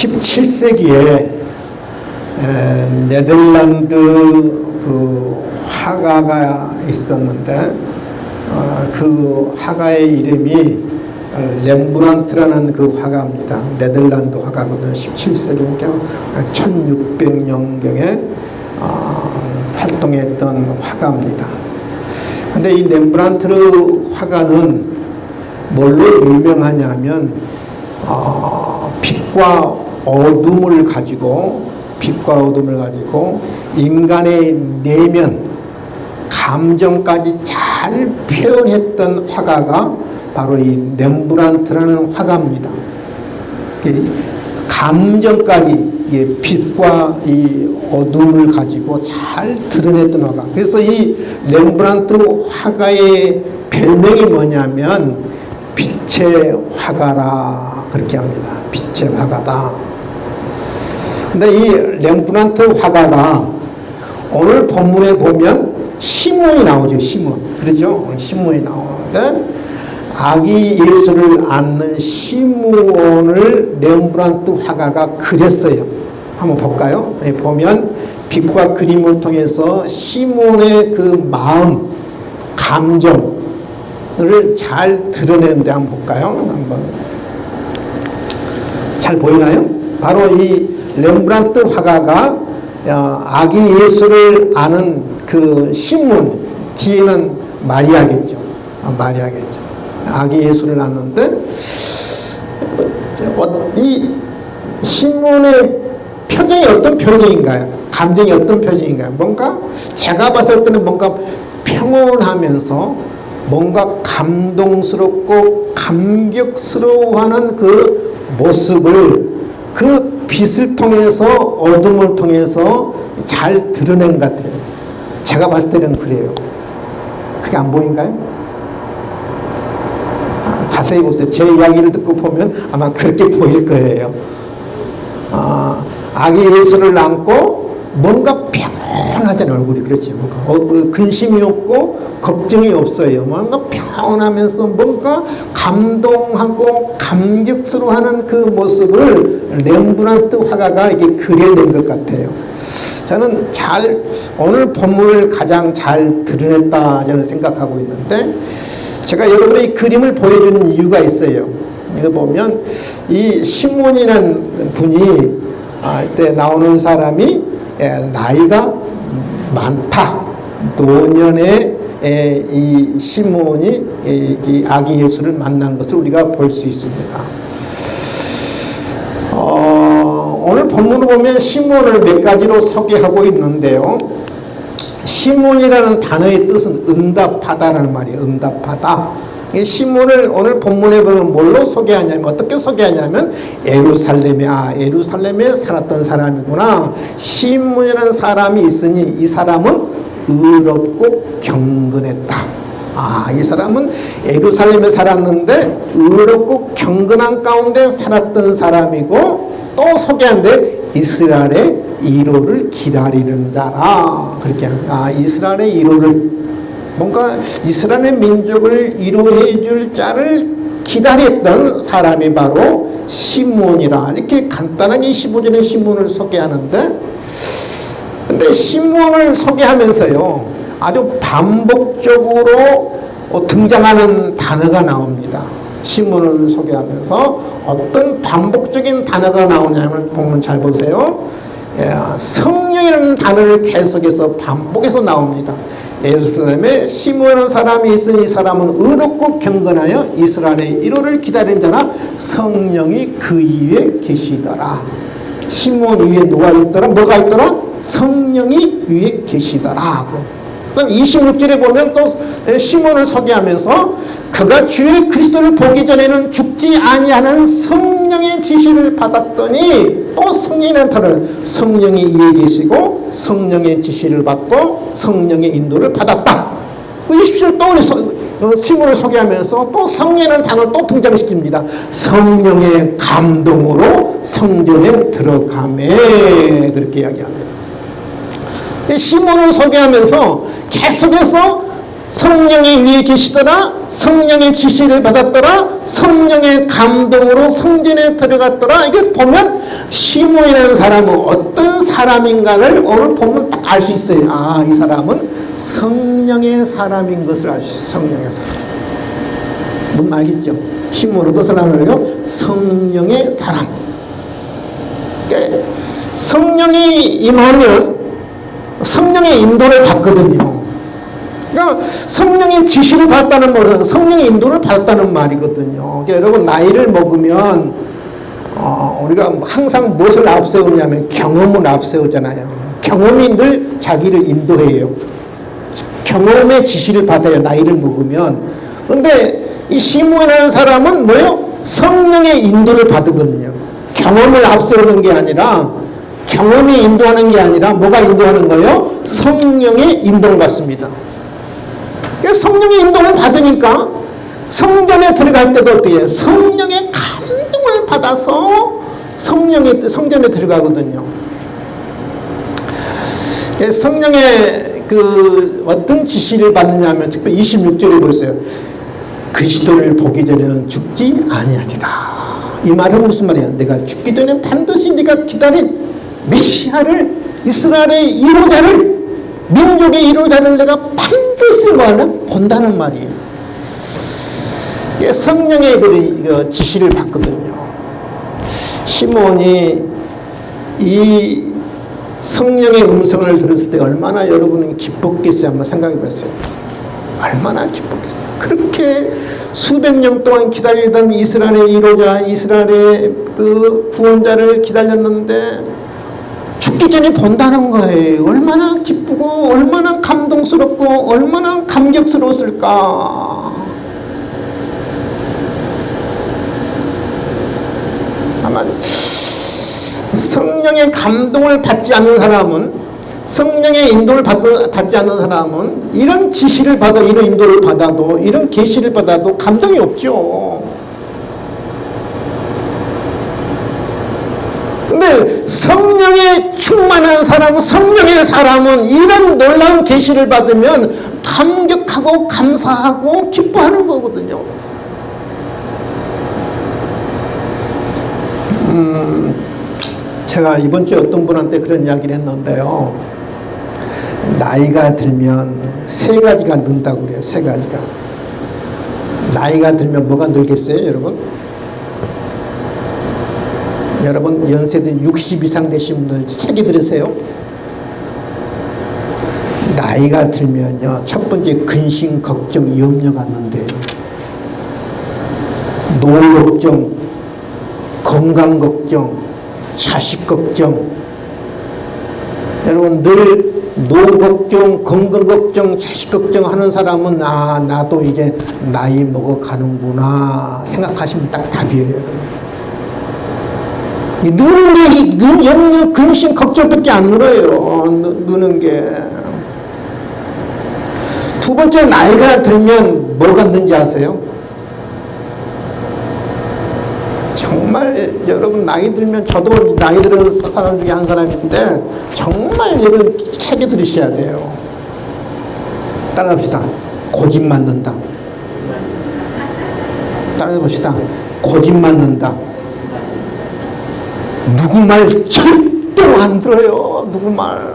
17세기에 네덜란드 그 화가가 있었는데 그 화가의 이름이 렘브란트라는 그 화가입니다. 네덜란드 화가거든요. 17세기니까 1600년경에 활동했던 화가입니다. 근데 이 렘브란트 화가는 뭘로 유명하냐면 빛과 어둠을 가지고 인간의 내면 감정까지 잘 표현했던 화가가 바로 이 렘브란트라는 화가입니다. 감정까지 빛과 이 어둠을 가지고 잘 드러냈던 화가. 그래서 이 렘브란트 화가의 별명이 뭐냐면 빛의 화가라 그렇게 합니다. 빛의 화가다. 근데 이 렘브란트 화가가 오늘 본문에 보면 시몬이 나오죠. 시몬. 그렇죠? 시몬이 나오는데 아기 예수를 안는 시몬을 렘브란트 화가가 그렸어요. 한번 볼까요? 보면 빛과 그림을 통해서 시몬의 그 마음, 감정을 잘 드러내는데 한번 볼까요? 한번 잘 보이나요? 바로 이 렘브란트 화가가 아기 예수를 아는 그 시몬, 뒤에는 마리아겠죠. 마리아겠죠. 아기 예수를 낳는데 이 시몬의 표정이 어떤 표정인가요? 감정이 어떤 표정인가요? 뭔가 제가 봤을 때는 뭔가 평온하면서 뭔가 감동스럽고 감격스러워하는 그 모습을 그 빛을 통해서 어둠을 통해서 잘 드러낸 것 같아요. 제가 봤을 때는 그래요. 그게 안 보인가요? 자세히 보세요. 제 이야기를 듣고 보면 아마 그렇게 보일 거예요. 아기 예수를 안고 뭔가 평온하잖아요. 얼굴이. 그렇죠. 뭔가 근심이 없고 걱정이 없어요. 뭔가 평온하면서 뭔가 감동하고 감격스러워하는 그 모습을 렘브란트 화가가 이렇게 그려낸 것 같아요. 저는 오늘 본문을 가장 잘 드러냈다 저는 생각하고 있는데, 제가 여러분의 이 그림을 보여주는 이유가 있어요. 이거 보면 이 시몬이라는 분이 이때 나오는 사람이 나이가 많다. 노년에 이 시몬이 이 아기 예수를 만난 것을 우리가 볼 수 있습니다. 오늘 본문을 보면 시몬을 몇 가지로 소개하고 있는데요. 시몬이라는 단어의 뜻은 응답하다라는 말이에요. 응답하다. 시몬을 오늘 본문에 보면 뭘로 소개하냐면, 어떻게 소개하냐면 예루살렘에 살았던 사람이구나. 시몬이라는 사람이 있으니 이 사람은 의롭고 경건했다. 이 사람은 예루살렘에 살았는데 의롭고 경건한 가운데 살았던 사람이고, 또 소개한데 이스라엘의 이로를 기다리는 자라. 그렇게 이스라엘의 이로를, 뭔가 이스라엘의 민족을 이로해 줄 자를 기다렸던 사람이 바로 시몬이라. 이렇게 간단하게 15절에 시몬을 소개하는데, 근데 시몬을 소개하면서요, 아주 반복적으로 등장하는 단어가 나옵니다. 시몬을 소개하면서 어떤 반복적인 단어가 나오냐면, 보면 잘 보세요. 성령이라는 단어를 계속해서 반복해서 나옵니다. 예루살렘에 시몬이라는 사람이 있으니 이 사람은 의롭고 경건하여 이스라엘의 이로를 기다리는 자라. 성령이 그 위에 계시더라. 시몬 위에 누가 있더라? 뭐가 있더라? 성령이 위에 계시더라. 그럼 26절에 보면 또 시몬을 소개하면서 그가 주의 그리스도를 보기 전에는 죽지 아니하는 성령의 지시를 받았더니, 또 성령이라는 단어를, 성령이 위에 계시고 성령의 지시를 받고 성령의 인도를 받았다. 20절 또 시몬을 소개하면서 또 성령이라는 단어를 또 등장시킵니다. 성령의 감동으로 성전에 들어가매. 그렇게 이야기합니다. 시몬을 소개하면서 계속해서 성령이 위에 계시더라, 성령의 지시를 받았더라, 성령의 감동으로 성전에 들어갔더라. 이게 보면 시므온이라는 사람은 어떤 사람인가를 오늘 보면 딱 알 수 있어요. 아, 이 사람은 성령의 사람인 것을 알 수 있어요. 성령의 사람. 뭔 알겠죠? 시므온 어떤 사람이에요? 성령의 사람. 그러니까 성령이 임하면 성령의 인도를 받거든요. 그러니까 성령의 지시를 받았다는 것은 성령의 인도를 받았다는 말이거든요. 그러니까 여러분 나이를 먹으면 우리가 항상 무엇을 앞세우냐면 경험을 앞세우잖아요. 경험이 늘 자기를 인도해요. 경험의 지시를 받아요. 나이를 먹으면. 근데 이 시므온이라는 사람은 뭐예요? 성령의 인도를 받거든요. 경험을 앞세우는 게 아니라 경험이 인도하는 게 아니라 뭐가 인도하는 거예요? 성령의 인도를 받습니다. 성령의 인도를 받으니까 성전에 들어갈 때도 어떻게 해요? 성령의 감동을 받아서 성전에 들어가거든요. 성령의 어떤 지시를 받느냐면 특별히 26절에 보세요. 그리스도를 보기 전에는 죽지 아니하리라. 이 말은 무슨 말이야? 내가 죽기 전에 반드시 네가 기다린 메시아를, 이스라엘의 이로자를, 민족의 이로자를 내가 반드시 뭐하는? 본다는 말이에요. 성령의 지시를 받거든요. 시므온이 이 성령의 음성을 들었을 때 얼마나 여러분은 기뻤겠어요? 한번 생각해 보세요. 얼마나 기뻤겠어요? 그렇게 수백 년 동안 기다리던 이스라엘의 이로자, 이스라엘의 구원자를 기다렸는데 죽기 전에 본다는 거예요. 얼마나 기쁘고 얼마나 감동스럽고 얼마나 감격스러웠을까. 아마 성령의 감동을 받지 않는 사람은, 성령의 인도를 받지 않는 사람은 이런 지시를 받아, 이런 인도를 받아도, 이런 계시를 받아도 감동이 없죠. 근데 성령에 충만한 사람은, 성령의 사람은 이런 놀라운 계시를 받으면 감격하고 감사하고 기뻐하는 거거든요. 제가 이번 주에 어떤 분한테 그런 이야기를 했는데요. 나이가 들면 세 가지가 는다고 그래요. 세 가지가. 나이가 들면 뭐가 늘겠어요, 여러분? 여러분 연세대 60 이상 되신 분들 세게 들으세요. 나이가 들면요, 첫 번째 근심, 걱정, 염려가 는데요. 노후 걱정, 건강 걱정, 자식 걱정. 여러분 늘 노후 걱정, 건강 걱정, 자식 걱정하는 사람은 나도 이제 나이 먹어가는구나 생각하시면 딱 답이에요. 느는 게 염려, 근심, 걱정밖에 안 늘어요. 느는 게. 두 번째, 나이가 들면 뭐가 는지 아세요? 정말 여러분 나이 들면, 저도 나이 들은 사람 중에 한 사람인데 정말 여러분 세게 들으셔야 돼요. 따라합시다. 고집 맞는다. 따라해봅시다. 고집 맞는다. 누구 말 절대로 안 들어요. 누구 말.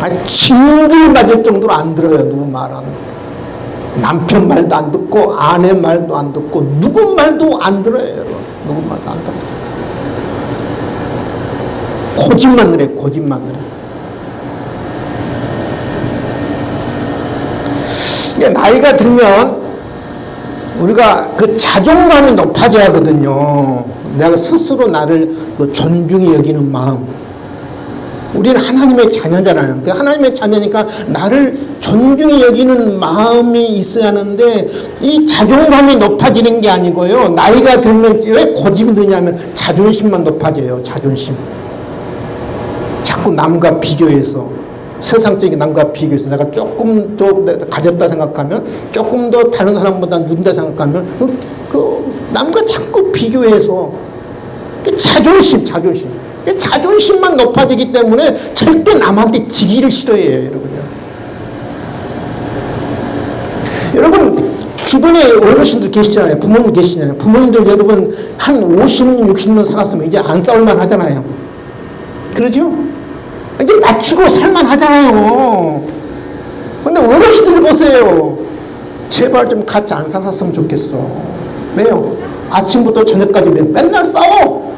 아니 징길 맞을 정도로 안 들어요. 누구 말은. 남편 말도 안 듣고 아내 말도 안 듣고 누구 말도 안 들어요. 여러분. 누구 말도 안 들어요. 고집만 늘어요. 고집만 늘어요. 나이가 들면 우리가 그 자존감이 높아져야 하거든요. 내가 스스로 나를 존중히 여기는 마음. 우리는 하나님의 자녀잖아요. 하나님의 자녀니까 나를 존중히 여기는 마음이 있어야 하는데 이 자존감이 높아지는 게 아니고요. 나이가 들면 왜 고집이 드냐면 자존심만 높아져요. 자존심. 자꾸 남과 비교해서, 세상적인 남과 비교해서 내가 조금 더 가졌다 생각하면, 조금 더 다른 사람보다 늦다 생각하면 남과 자꾸 비교해서 자존심만 높아지기 때문에 절대 남한테 지기를 싫어해요. 여러분요. 여러분 주변에 어르신들 계시잖아요. 부모님 계시잖아요. 부모님들 여러분 한 50년, 60년 살았으면 이제 안 싸울만 하잖아요. 그러죠? 이제 맞추고 살만 하잖아요. 근데 어르신들 보세요. 제발 좀 같이 안 살았으면 좋겠어. 왜요? 아침부터 저녁까지 맨날 싸워.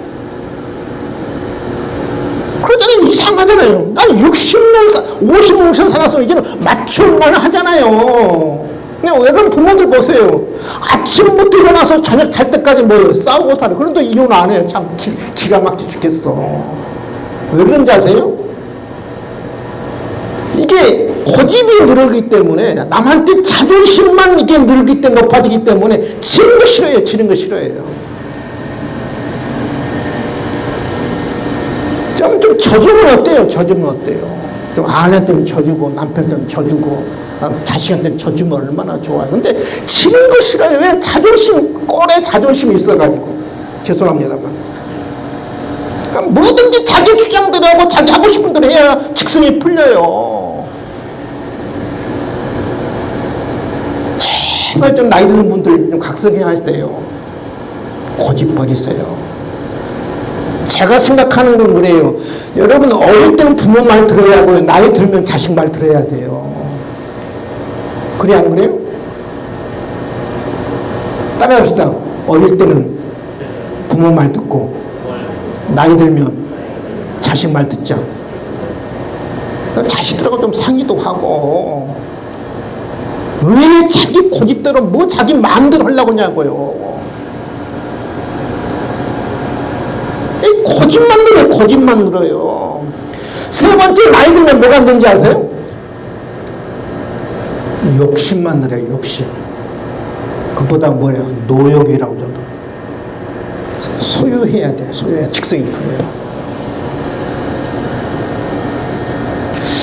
그러잖아요. 이상하잖아요. 아니 60년, 50년 살았으면 이제는 맞출만 하잖아요. 그냥 외국 부모들 보세요. 아침부터 일어나서 저녁 잘 때까지 뭐 싸우고 살아요. 그런데 이혼 안 해요. 참 기가 막혀 죽겠어. 왜 그런지 아세요? 이게 고집이 늘기 때문에, 남한테 자존심만 이렇게 늘기 때문에, 높아지기 때문에 지는 거 싫어해요. 지는 거 싫어해요. 좀 져주면 어때요? 져주면 어때요? 좀 아내한테는 져주고, 남편한테는 져주고, 자식한테는 져주면 얼마나 좋아요. 근데 지는 거 싫어요. 왜? 자존심, 꼴에 자존심이 있어가지고. 죄송합니다만. 그러니까 뭐든지 자기 주장대로 하고 자기 하고 싶은 대로 해야 직성이 풀려요. 제발 좀 나이 드는 분들 좀 각성해야 하세요. 고집 버리세요. 제가 생각하는 건 뭐래요? 여러분 어릴 때는 부모 말 들어야 하고요. 나이 들면 자식 말 들어야 돼요. 그래 안 그래요? 따라합시다. 어릴 때는 부모 말 듣고 나이 들면 자식 말 듣자. 자식들하고 좀 상의도 하고. 왜 자기 고집대로 뭐 자기 마음대로 하려고 하냐고요. 고집만 늘어요. 고집만 늘어요. 세 번째, 나이 들면 뭐가 는지 아세요? 욕심만 늘어요. 욕심. 그보다 뭐예요? 노욕이라고 저도. 소유해야 돼. 소유해야 직성이 풀려요.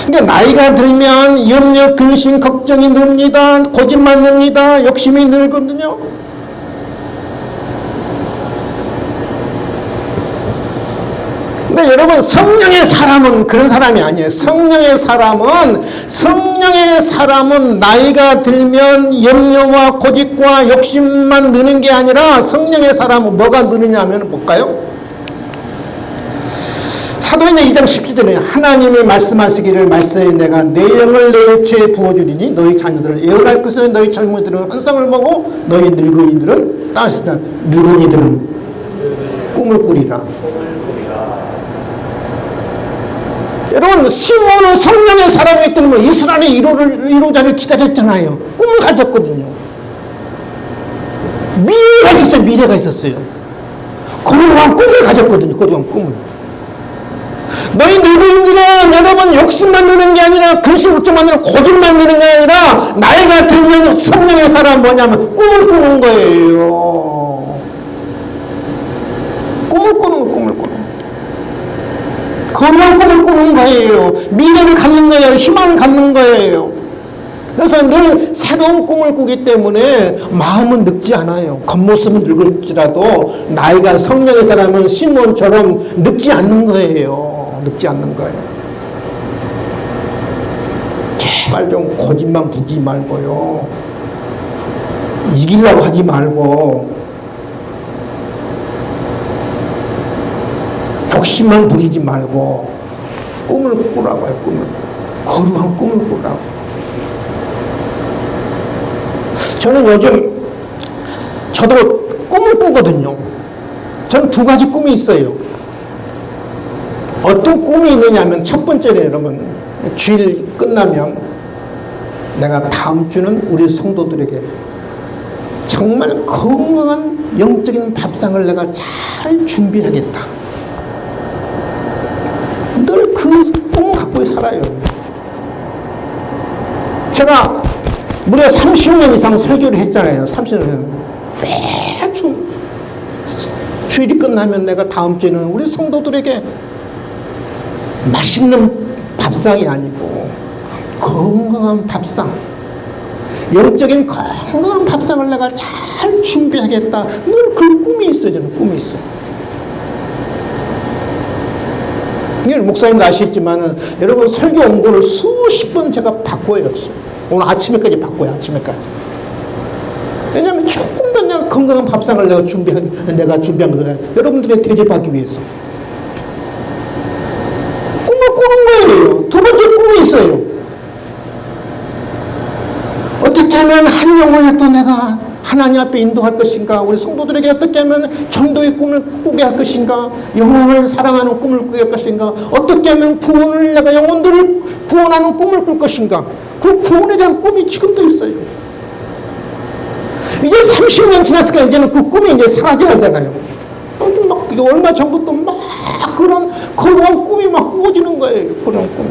그러니까 나이가 들면 염려, 근심, 걱정이 늡니다. 고집만 늡니다. 욕심이 늘거든요. 근데 여러분, 성령의 사람은 그런 사람이 아니에요. 성령의 사람은 나이가 들면 염려와 고집과 욕심만 느는 게 아니라, 성령의 사람은 뭐가 느느냐 하면 볼까요? 사도행전 2장 17절에 하나님이 말씀하시기를, 말세에 내가 내 영을 내 육체에 부어주리니 너희 자녀들은 예언할 것을, 너희 젊은이들은 환상을 보고 너희 늙은이들은 꿈을 꾸리라. 여러분, 시몬은 성령의 사람이기 때문에 이스라엘의 이루자를 기다렸잖아요. 꿈을 가졌거든요. 미래가 있었어요. 거룩한 꿈을 가졌거든요. 거룩한 꿈을. 너희 늙은이들은 여러분 욕심만 느는 게 아니라, 근심 걱정만 느는, 고집만 느는 게 아니라, 나이가 들면 성령의 사람 뭐냐면 꿈을 꾸는 거예요. 꿈을 꾸는 거예요. 거룩한 꿈을 꾸는 거예요. 미래를 갖는 거예요. 희망을 갖는 거예요. 그래서 늘 새로운 꿈을 꾸기 때문에 마음은 늙지 않아요. 겉모습은 늙을지라도 나이가, 성령의 사람은 시몬처럼 늙지 않는 거예요. 늙지 않는 거예요. 제발 좀 고집만 부리지 말고요. 이기려고 하지 말고, 욕심만 부리지 말고 꿈을 꾸라고요. 꿈을 꾸라. 거룩한 꿈을 꾸라고. 저는 요즘 저도 꿈을 꾸거든요. 저는 두 가지 꿈이 있어요. 어떤 꿈이 있느냐면, 첫 번째는 여러분, 주일 끝나면 내가 다음 주는 우리 성도들에게 정말 건강한 영적인 밥상을 내가 잘 준비하겠다. 늘 그 꿈을 갖고 살아요. 제가 무려 30년 이상 설교를 했잖아요. 30년. 매주 주일이 끝나면 내가 다음 주에는 우리 성도들에게 맛있는 밥상이 아니고 건강한 밥상, 영적인 건강한 밥상을 내가 잘 준비하겠다. 늘 그 꿈이 있어요. 저는 꿈이 있어요. 목사님도 아시겠지만은, 여러분 설교 원고를 수십 번 제가 바꿔요. 오늘 아침에까지 바꿔요. 아침에까지. 건강한 밥상을 내가 준비한 거다. 여러분들의 대접하기 위해서. 꿈을 꾸는 거예요. 두 번째 꿈이 있어요. 어떻게 하면 한 영혼을 또 내가 하나님 앞에 인도할 것인가, 우리 성도들에게 어떻게 하면 전도의 꿈을 꾸게 할 것인가, 영혼을 사랑하는 꿈을 꾸게 할 것인가, 어떻게 하면 구원을 내가 영혼들을 구원하는 꿈을 꿀 것인가. 그 구원에 대한 꿈이 지금도 있어요. 이제 30년 지났으니까 이제는 그 꿈이 이제 사라져가잖아요. 막 얼마 전부터 막 그런 거룩한 꿈이 막 꾸어지는 거예요. 그런 꿈이.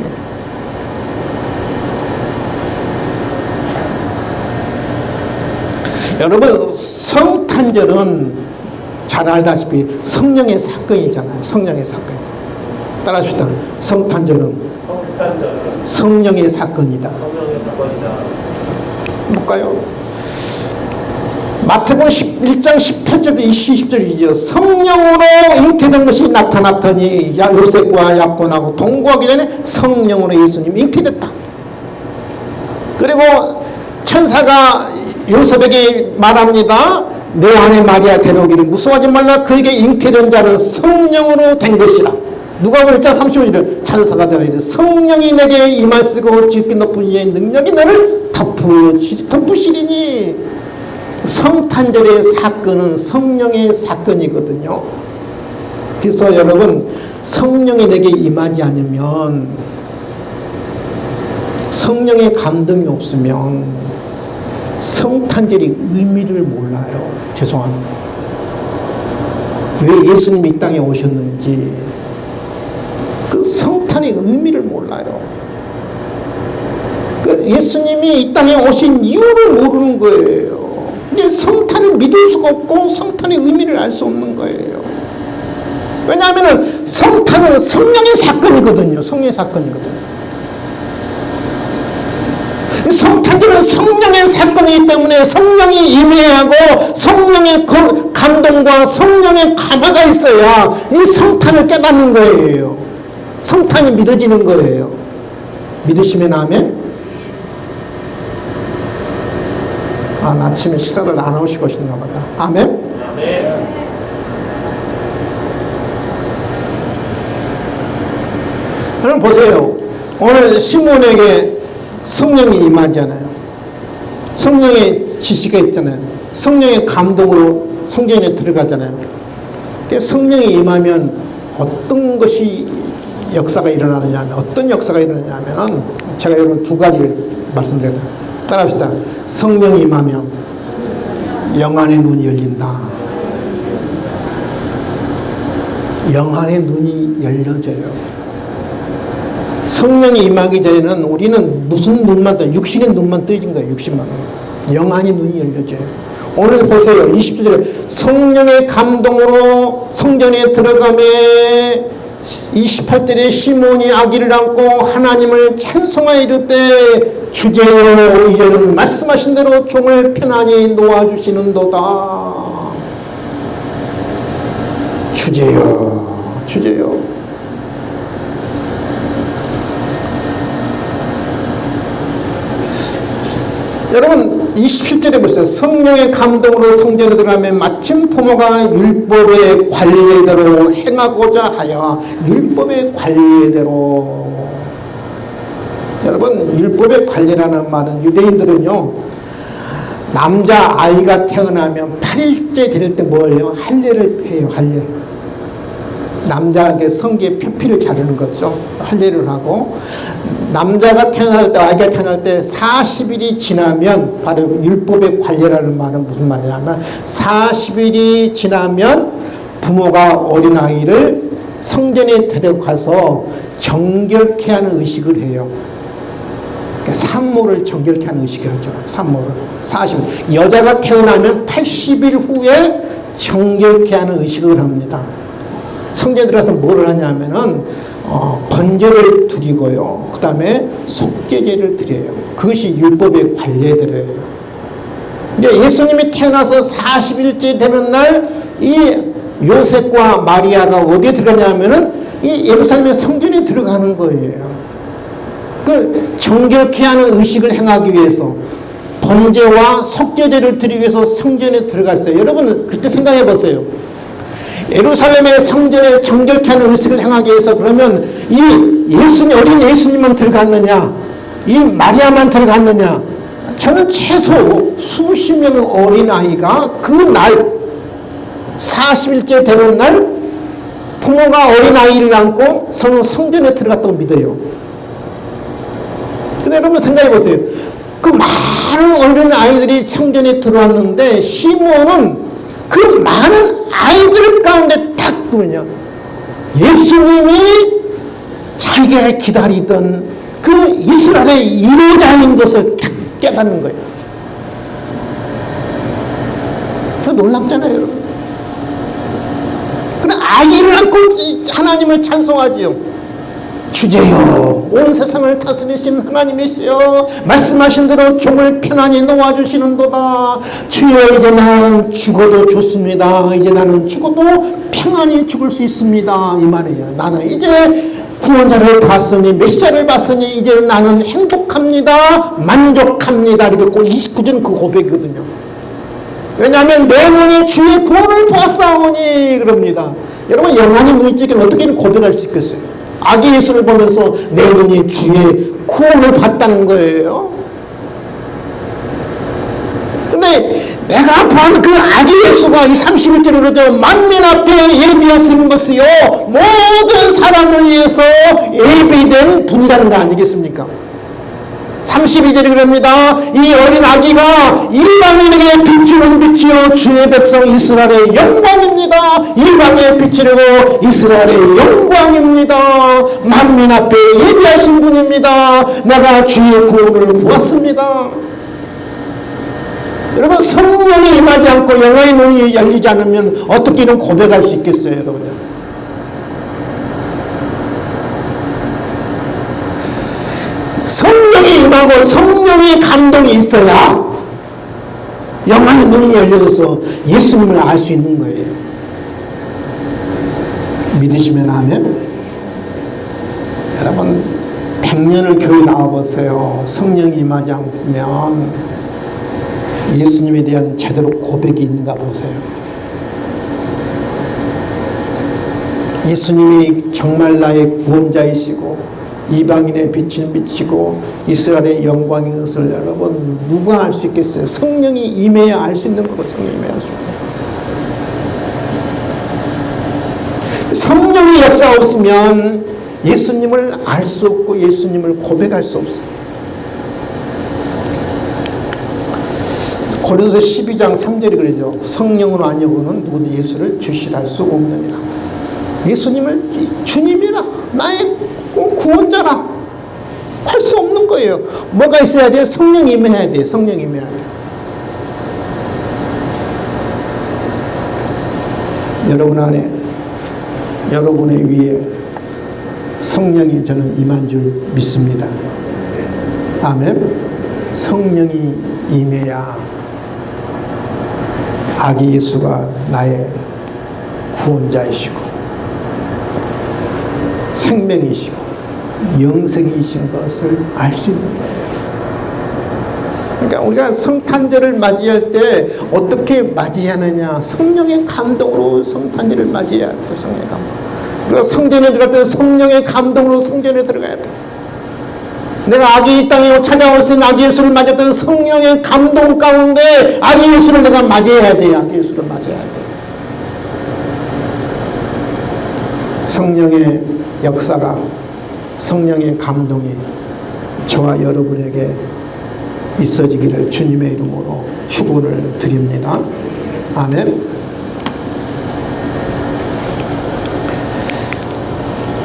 여러분, 성탄절은 잘 알다시피 성령의 사건이잖아요. 성령의 사건. 따라합시다. 성탄절은 성령의 사건이다. 볼까요? 마태복음 1장 18절부터 20절이죠. 성령으로 잉태된 것이 나타났더니 요셉과 약혼하고 동거하기 전에 성령으로 예수님이 잉태됐다. 그리고 천사가 요셉에게 말합니다. 내 아내 마리아 데려오기를 무서워하지 말라. 그에게 잉태된 자는 성령으로 된 것이라. 누가복음 1장 35절에 천사가 되어 성령이 내게 임하시고 지극히 높은 이의 능력이 너를 덮으시리니. 성탄절의 사건은 성령의 사건이거든요. 그래서 여러분, 성령이 내게 임하지 않으면, 성령의 감동이 없으면 성탄절의 의미를 몰라요. 죄송합니다. 왜 예수님이 이 땅에 오셨는지 그 성탄의 의미를 몰라요. 그 예수님이 이 땅에 오신 이유를 모르는 거예요. 이제 성탄을 믿을 수가 없고 성탄의 의미를 알 수 없는 거예요. 왜냐하면 성탄은 성령의 사건이거든요. 성령의 사건이거든요. 성탄절은 성령의 사건이기 때문에 성령이 임해하고 성령의 감동과 성령의 감화가 있어야 이 성탄을 깨닫는 거예요. 성탄이 믿어지는 거예요. 믿으시면 아멘? 아침에 식사를 안 하시고 계신가 보다. 아멘? 아멘. 여러분 보세요. 오늘 시몬에게 성령이 임하잖아요. 성령의 지시가 있잖아요. 성령의 감동으로 성전에 들어가잖아요. 성령이 임하면 어떤 것이 역사가 일어나느냐, 어떤 역사가 일어나냐면 제가 여러분 두 가지를 말씀드려요. 따라합시다. 성령이 임하면 영안의 눈이 열린다. 영안의 눈이 열려져요. 성령이 임하기 전에는 우리는 무슨 눈만 떠, 육신의 눈만 떠진 거예요. 육신만. 영안의 눈이 열려져요. 오늘 보세요. 20절에 성령의 감동으로 성전에 들어가매 28절에 시몬이 아기를 안고 하나님을 찬송하여 이르되 주제여 이제는 말씀하신 대로 종을 편안히 놓아주시는도다. 주제여, 주제여. 여러분 27절에 보세요. 성령의 감동으로 성전에 들어가면 마침 부모가 율법의 관례대로 행하고자 하여 율법의 관례대로. 여러분 율법의 관례라는 말은 유대인들은요 남자 아이가 태어나면 8일째 될 때 뭐예요? 할례를 해요. 할례. 남자에게 성기에 표피를 자르는 거죠. 할례를 하고 남자가 태어날 때 아이가 태어날 때 40일이 지나면 바로 율법의 관례라는 말은 무슨 말이냐면 40일이 지나면 부모가 어린아이를 성전에 데려가서 정결케 하는 의식을 해요. 그러니까 산모를 정결케 하는 의식을 하죠. 산모를 40일. 여자가 태어나면 80일 후에 정결케 하는 의식을 합니다. 성전에 들어가서 뭐를 하냐면은 번제를 드리고요. 그 다음에 속죄제를 드려요. 그것이 율법의 관례들이에요. 근데 예수님이 태어나서 40일째 되는 날 이 요셉과 마리아가 어디에 들어가냐면은 이 예루살렘의 성전에 들어가는 거예요. 그 정결케 하는 의식을 행하기 위해서 번제와 속죄제를 드리기 위해서 성전에 들어갔어요. 여러분 그때 생각해 보세요. 예루살렘의 성전에 정결케 하는 의식을 행하기 위해서 그러면 이 예수님, 어린 예수님만 들어갔느냐, 이 마리아만 들어갔느냐, 저는 최소 수십 명의 어린아이가 그 날 40일째 되는 날 부모가 어린아이를 안고 저는 성전에 들어갔다고 믿어요. 근데 여러분 생각해 보세요. 그 많은 어린아이들이 성전에 들어왔는데 시므온은 그 많은 아이들 가운데 딱 보면요, 예수님이 자기가 기다리던 그 이스라엘의 인도자인 것을 딱 깨닫는 거예요. 그 놀랍잖아요, 여러분. 그런 아기를 안고 하나님을 찬송하지요. 주제여, 온 세상을 다스리시는 하나님이시여, 말씀하신 대로 종을 편안히 놓아주시는도다. 주여, 이제 나는 죽어도 좋습니다. 이제 나는 죽어도 평안히 죽을 수 있습니다. 이 말이에요. 나는 이제 구원자를 봤으니, 메시아를 봤으니 이제 나는 행복합니다. 만족합니다. 이렇게 꼭 29절 그 고백이거든요. 왜냐하면 내 눈이 주의 구원을 보았사오니 그럽니다. 여러분, 영안이 눈이 찌기는 어떻게 고백할 수 있겠어요? 아기 예수를 보면서 내 눈이 주의 구원을 봤다는 거예요. 근데 내가 본 그 아기 예수가 이 31절에 그러죠. 만민 앞에 예비하시는 것이요, 모든 사람을 위해서 예비된 분이라는 거 아니겠습니까? 32절이 그럽니다. 이 어린 아기가 이방인에게 비추는 빛이요, 주의 백성 이스라엘의 영광입니다. 이방의 빛이라고 이스라엘의 영광입니다. 만민 앞에 예비하신 분입니다. 내가 주의 구원을 보았습니다. 여러분, 성령이 임하지 않고 영의 눈이 열리지 않으면 어떻게 이런 고백할 수 있겠어요, 여러분? 성령이 임하고 성령의 감동이 있어야 영의 눈이 열려서 예수님을 알 수 있는 거예요. 믿으시면 아멘. 여러분, 100년을 교회 나와보세요. 성령이 임하지 않으면 예수님에 대한 제대로 고백이 있는가 보세요. 예수님이 정말 나의 구원자이시고 이방인의 빛을 비치고 이스라엘의 영광인 것을 여러분 누가 알 수 있겠어요? 성령이 임해야 알 수 있는 거고, 성령이 임해야 알 수 있는 거예요. 성령의 역사 없으면 예수님을 알 수 없고 예수님을 고백할 수 없어요. 고린도서 12장 3절이 그러죠. 성령으로 아니고는 누구도 예수를 주시라 할 수 없느니라. 예수님을 주님이라, 나의 구원자라 할 수 없는 거예요. 뭐가 있어야 돼요? 성령이 임해야 돼요. 성령이 임해야 돼요. 여러분 안에, 여러분의 위에 성령이 저는 임한 줄 믿습니다. 아멘. 성령이 임해야 아기 예수가 나의 구원자이시고 생명이시고 영생이신 것을 알 수 있는 거예요. 그러니까 우리가 성탄절을 맞이할 때 어떻게 맞이하느냐, 성령의 감동으로 성탄절을 맞이해야 돼요. 성령의 감동. 그리고 성전에 들어갈 때 성령의 감동으로 성전에 들어가야 돼요. 내가 아기 이 땅에 찾아왔으니 아기 예수를 맞았던 성령의 감동 가운데 아기 예수를 내가 맞이해야 돼요. 아기 예수를 맞이해야 돼요. 성령의 역사가, 성령의 감동이 저와 여러분에게 있어지기를 주님의 이름으로 축원을 드립니다. 아멘.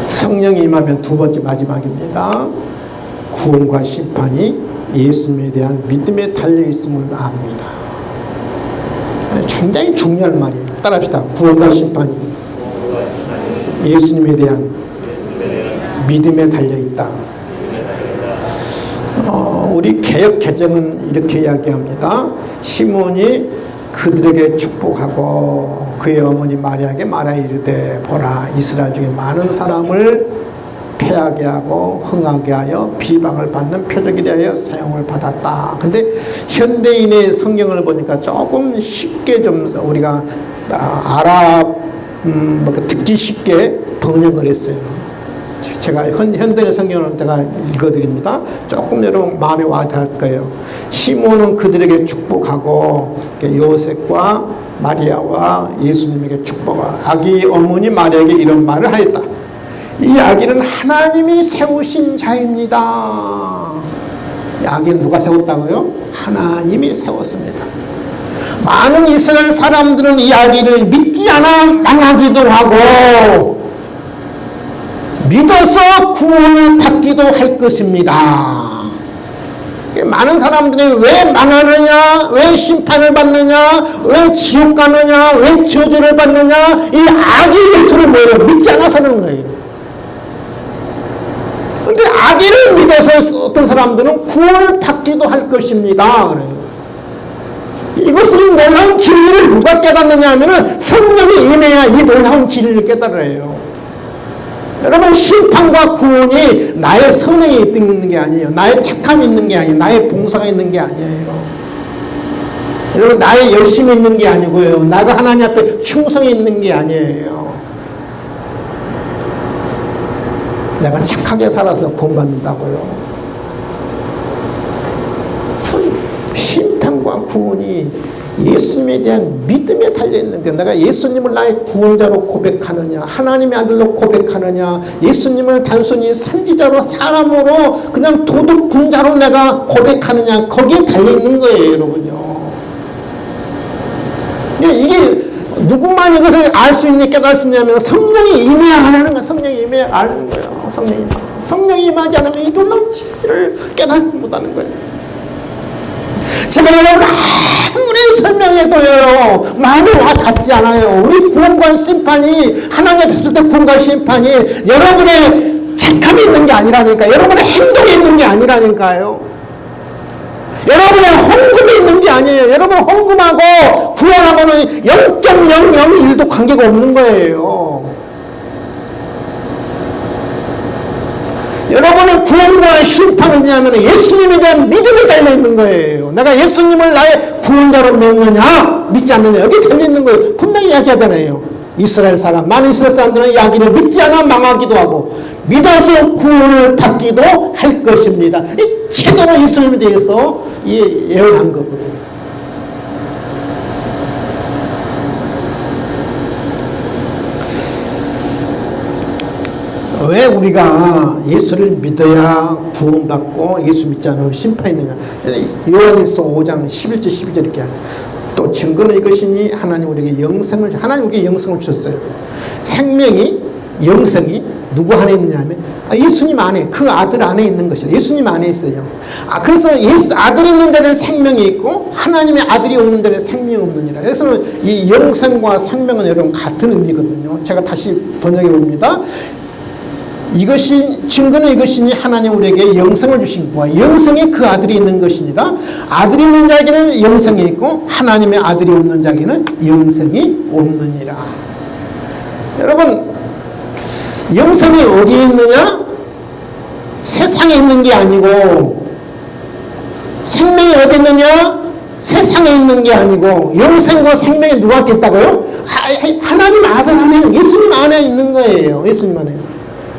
성령이 임하면 두 번째 마지막입니다. 구원과 심판이 예수님에 대한 믿음에 달려있음을 압니다. 굉장히 중요한 말이에요. 따라합시다. 구원과 심판이 예수님에 대한 믿음에 달려있다. 우리 개역 개정은 이렇게 이야기합니다. 시몬이 그들에게 축복하고 그의 어머니 마리아에게 말하 이르되 보라, 이스라엘 중에 많은 사람을 패하게 하고 흥하게 하여 비방을 받는 표적이 되어 사용을 받았다. 근데 현대인의 성경을 보니까 조금 쉽게 좀 우리가 듣기 쉽게 번역을 했어요. 제가 현대의 성경을 제가 읽어드립니다. 조금 여러분 마음에 와닿을 거예요. 시몬은 그들에게 축복하고 요셉과 마리아와 예수님에게 축복하고 아기 어머니 마리아에게 이런 말을 하였다. 이 아기는 하나님이 세우신 자입니다. 이 아기는 누가 세웠다고요? 하나님이 세웠습니다. 많은 이스라엘 사람들은 이 아기를 믿지 않아 망하기도 하고 믿어서 구원을 받기도 할 것입니다. 많은 사람들이 왜 망하느냐, 왜 심판을 받느냐, 왜 지옥 가느냐, 왜 저주를 받느냐, 이 아기 예수를 뭐예요? 믿지 않아서 그러는 거예요. 근데 아기를 믿어서 어떤 사람들은 구원을 받기도 할 것입니다. 그래요. 이것을 이 놀라운 진리를 누가 깨닫느냐 하면은 성령이 임해야 이 놀라운 진리를 깨달아요. 여러분, 심판과 구원이 나의 선행이 있는 게 아니에요. 나의 착함이 있는 게 아니에요. 나의 봉사가 있는 게 아니에요. 여러분, 나의 열심이 있는 게 아니고요. 나가 하나님 앞에 충성이 있는 게 아니에요. 내가 착하게 살아서 구원받는다고요. 심판과 구원이 예수님에 대한 믿음에 달려있는 거예요. 내가 예수님을 나의 구원자로 고백하느냐, 하나님의 아들로 고백하느냐, 예수님을 단순히 선지자로 사람으로 그냥 도덕 군자로 내가 고백하느냐, 거기에 달려있는 거예요, 여러분요. 이게 누구만 이것을 알 수 있냐, 깨달을 수 있냐면 성령이 임해야 하는 거야. 성령이 임해야 아는 거예요. 성령이 임하지 않으면 이 놀라운 진리를 깨닫지 못하는 거예요. 제가 여러분 아무리 설명해도요 마음이 와닿지 않아요. 우리 구원과 심판이 하나님 앞에 있을 때 구원과 심판이 여러분의 착함이 있는 게 아니라니까, 여러분의 행동이 있는 게 아니라니까요. 여러분의 헌금이 있는 게 아니에요. 여러분 헌금하고 구원하고는 0.001도 관계가 없는 거예요. 여러분의 구원과 심판은 뭐냐면 예수님에 대한 믿음이 달려있는 거예요. 내가 예수님을 나의 구원자로 믿느냐 믿지 않느냐 여기 달려있는 거예요. 분명히 이야기하잖아요. 이스라엘 사람, 많은 이스라엘 사람들은 이야기를 믿지 않아 망하기도 하고 믿어서 구원을 받기도 할 것입니다. 이 제대로 예수님에 대해서 예언한 거거든요. 왜 우리가 예수를 믿어야 구원받고 예수 믿지 않으면 심판이 있느냐. 요한일서 5장 11절 12절 이렇게 또 증거는 이것이니 하나님 우리에게 영생을 주셨어요. 생명이, 영생이 누구 안에 있느냐면 예수님 안에, 그 아들 안에 있는 것이에요. 예수님 안에 있어요. 그래서 아들이 있는 자는 생명이 있고 하나님의 아들이 없는 자는 생명이 없느니라. 그래서 이 영생과 생명은 여러분 같은 의미거든요. 제가 다시 번역해 봅니다. 증거는 이것이니 하나님 우리에게 영생을 주신 거야. 영생이 그 아들이 있는 것이니라. 아들이 있는 자에게는 영생이 있고 하나님의 아들이 없는 자에게는 영생이 없느니라. 여러분, 영생이 어디에 있느냐? 세상에 있는 게 아니고, 생명이 어디 있느냐? 세상에 있는 게 아니고, 영생과 생명이 누구한테 있다고요? 하나님 아들 안에, 예수님 안에 있는 거예요. 예수님 안에.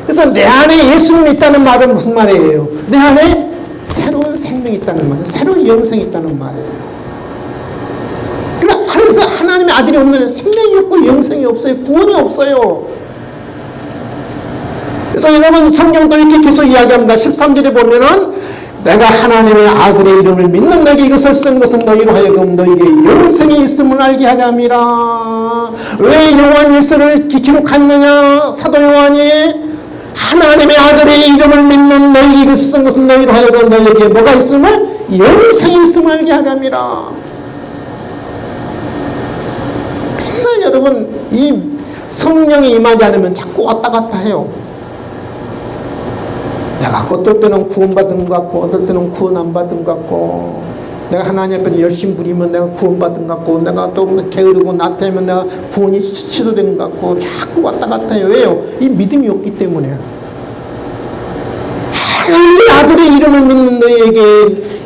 그래서 내 안에 예수님이 있다는 말은 무슨 말이에요? 내 안에 새로운 생명이 있다는 말이에요. 새로운 영생이 있다는 말이에요. 그래서 하나님의 아들이 없는 생명이 없고 영생이 없어요. 구원이 없어요. 그래서 여러분 성경도 이렇게 계속 이야기합니다. 13절에 보면은 내가 하나님의 아들의 이름을 믿는 너에게 이것을 쓴 것은 너희로 하여금 너에게 영생이 있음을 알게 하려함이라. 왜 요한일서를 기록했느냐? 사도 요한이 하나님의 아들의 이름을 믿는 너희에게 이것을 쓴 것은 너희로 하여금 너희에게 뭐가 있음을? 영생이 있음을 알게 하려함이라. 정말 여러분 이 성령이 임하지 않으면 자꾸 왔다 갔다 해요. 내가 어떨 때는 구원받은 것 같고 어떨 때는 구원 안 받은 것 같고, 내가 하나님 앞에 열심히 부리면 내가 구원받은 것 같고, 내가 또 게으르고 나태하면 내가 구원이 취소된 것 같고, 자꾸 왔다 갔다 해요. 왜요? 이 믿음이 없기 때문에. 하나님의 아들의 이름을 믿는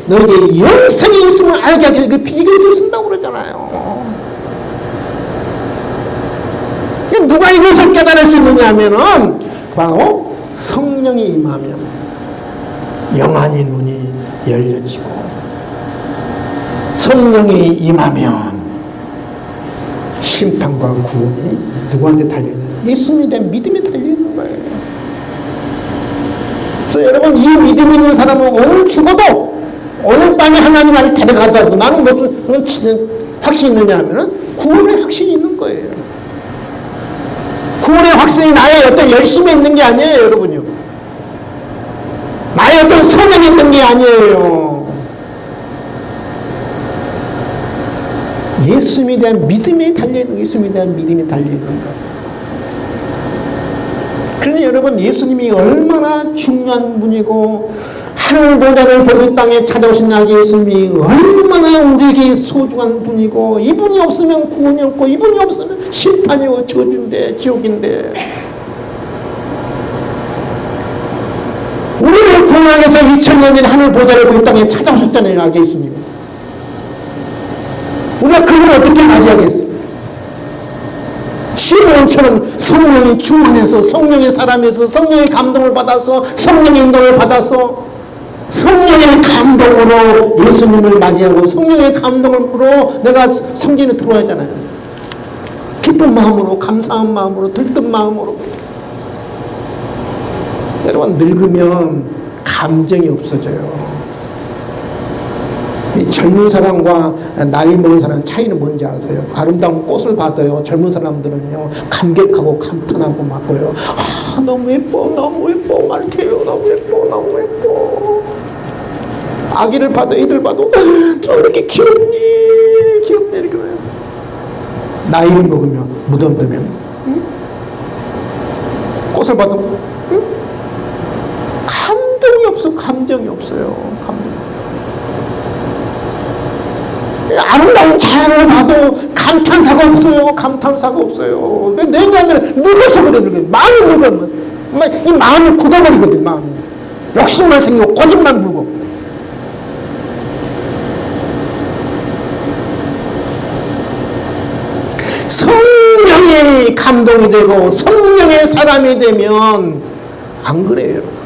너에게 영생이 있음을 알게 하기 위해서 그 비결을 쓴다고 그러잖아요. 누가 이것을 깨달을 수 있느냐 하면은 바로 성령이 임하면 영안의 눈이 열려지고, 성령이 임하면 심판과 구원이 누구한테 달려있는? 예수님에 대한 믿음이 달려있는 거예요. 그래서 여러분, 이 믿음 있는 사람은 오늘 죽어도 오늘 밤에 하나님 안에 데려가더라도 나는 무슨 확신이 있느냐 하면은 구원의 확신이 있는 거예요. 구원의 확신이 나의 어떤 열심이 있는 게 아니에요, 여러분요. 나의 어떤 성향이 있는 게 아니에요. 예수님에 대한 믿음이 달려있는, 예수님에 대한 믿음이 달려있는 거예요. 그러니 여러분, 예수님이 얼마나 중요한 분이고, 하늘 보좌를 보고 땅에 찾아오신 나의 예수님이 얼마나 우리에게 소중한 분이고, 이분이 없으면 구원이 없고, 이분이 없으면 심판이고 저주인데, 지옥인데, 우리를 구원하기 위해서 2000년 전에 하늘 보좌를 보고 땅에 찾아오셨잖아요, 나의 예수님이. 우리가 그걸 어떻게 맞이하겠습니까? 시몬처럼 성령이 충만해서, 성령의 사람에서, 성령의 감동을 받아서, 성령의 인도를 받아서, 성령의 감동으로 예수님을 맞이하고, 성령의 감동으로 내가 성전에 들어와야 하잖아요. 기쁜 마음으로, 감사한 마음으로, 들뜬 마음으로. 여러분, 늙으면 감정이 없어져요. 이 젊은 사람과 나이 먹은 사람 차이는 뭔지 아세요? 아름다운 꽃을 받아요. 젊은 사람들은요, 감격하고 감탄하고 막 그래요. 아, 너무 예뻐, 너무 예뻐, 말해요. 너무 예뻐, 너무 예뻐. 아기를 봐도, 애들 봐도, 저 이렇게 귀엽니, 귀엽니, 이렇게 그래요. 나이를 먹으면, 무덤되면, 응? 꽃을 봐도, 응? 감동이 없어, 감정이 없어요. 감정. 아름다운 자연을 봐도 감탄사가 없어요. 감탄사가 없어요. 왜냐하면 늙어서 그래, 늙어. 마음이 늙으면. 이 마음이 굳어버리거든, 마음이. 욕심만 생기고, 꼬집만 불고. 성령의 감동이 되고, 성령의 사람이 되면, 안 그래요, 여러분.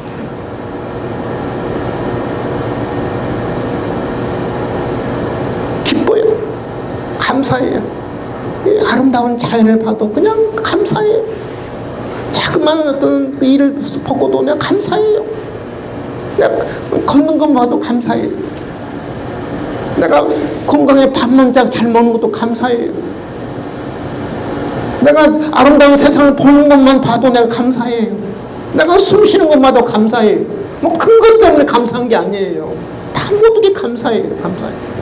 감사해요. 아름다운 자연을 봐도 그냥 감사해요. 자그마한 어떤 일을 보고도 내가 감사해요. 내가 걷는 것 봐도 감사해요. 내가 건강에 밥만 잘 먹는 것도 감사해요. 내가 아름다운 세상을 보는 것만 봐도 내가 감사해요. 내가 숨 쉬는 것마다 감사해요. 뭐 큰 것 때문에 감사한 게 아니에요. 다 모든 게 감사해요. 감사해요.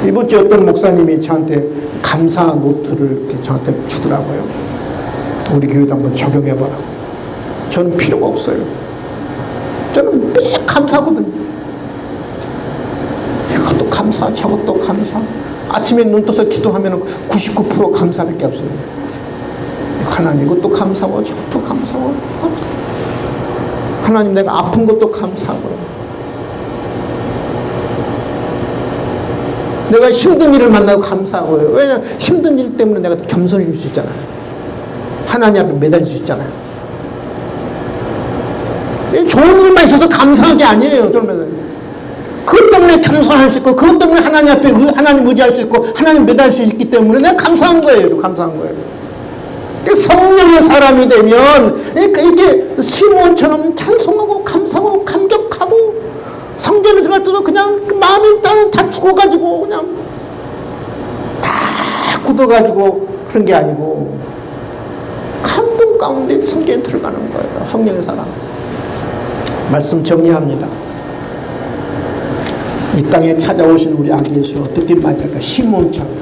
이번 주에 어떤 목사님이 저한테 감사 노트를 이렇게 저한테 주더라고요. 우리 교회도 한번 적용해보라고. 저는 필요가 없어요. 저는 매 감사하거든요. 이것도 감사, 저것도 감사. 아침에 눈 떠서 기도하면 99% 감사밖에 없어요. 하나님 이것도 감사하고 저것도 감사하고. 하나님 내가 아픈 것도 감사하고요. 내가 힘든 일을 만나고 감사하고요. 왜냐하면 힘든 일 때문에 내가 겸손해질 수 있잖아요. 하나님 앞에 매달릴 수 있잖아요. 좋은 일만 있어서 감사한 게 아니에요. 그것 때문에 겸손할 수 있고, 그것 때문에 하나님 앞에 하나님 의지할 수 있고, 하나님 매달릴 수 있기 때문에 내가 감사한 거예요. 감사한 거예요. 성령의 사람이 되면 이렇게 시몬처럼 찬송하고 감사하고 감격하고, 성전에 들어갈 때도 그냥 마음이 일단 다 죽어가지고 그냥 다 굳어가지고 그런 게 아니고 감동 가운데 성전에 들어가는 거예요. 성령의 사람. 말씀 정리합니다. 이 땅에 찾아오신 우리 아기 예수를 어떻게 맞이할까? 시몬처럼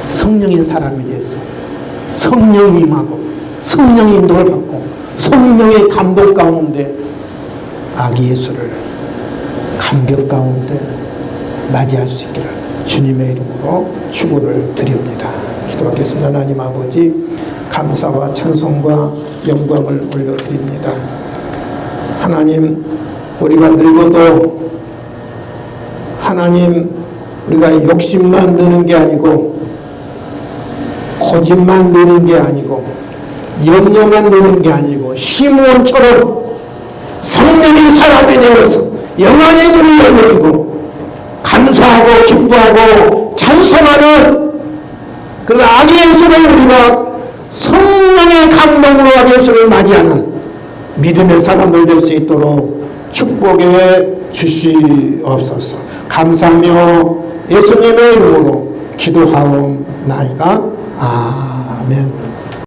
성령의 사람이 돼서 성령이 임하고 성령의 인도를 받고 성령의 감동 가운데 아기 예수를 감격 가운데 맞이할 수 있기를 주님의 이름으로 축원을 드립니다. 기도하겠습니다. 하나님 아버지, 감사와 찬송과 영광을 올려드립니다. 하나님, 우리가 늙어도 하나님, 우리가 욕심만 느는 게 아니고 고집만 느는 게 아니고 염려만 느는 게 아니고 시므온처럼 성령이 사람이 되어서 영원의 눈을 열리고 감사하고 기뻐하고 찬송하는 그 아기 예수를 우리가 성령의 감동으로 아기 예수를 맞이하는 믿음의 사람들 될 수 있도록 축복해 주시옵소서. 감사하며 예수님의 이름으로 기도하옵나이다. 아멘.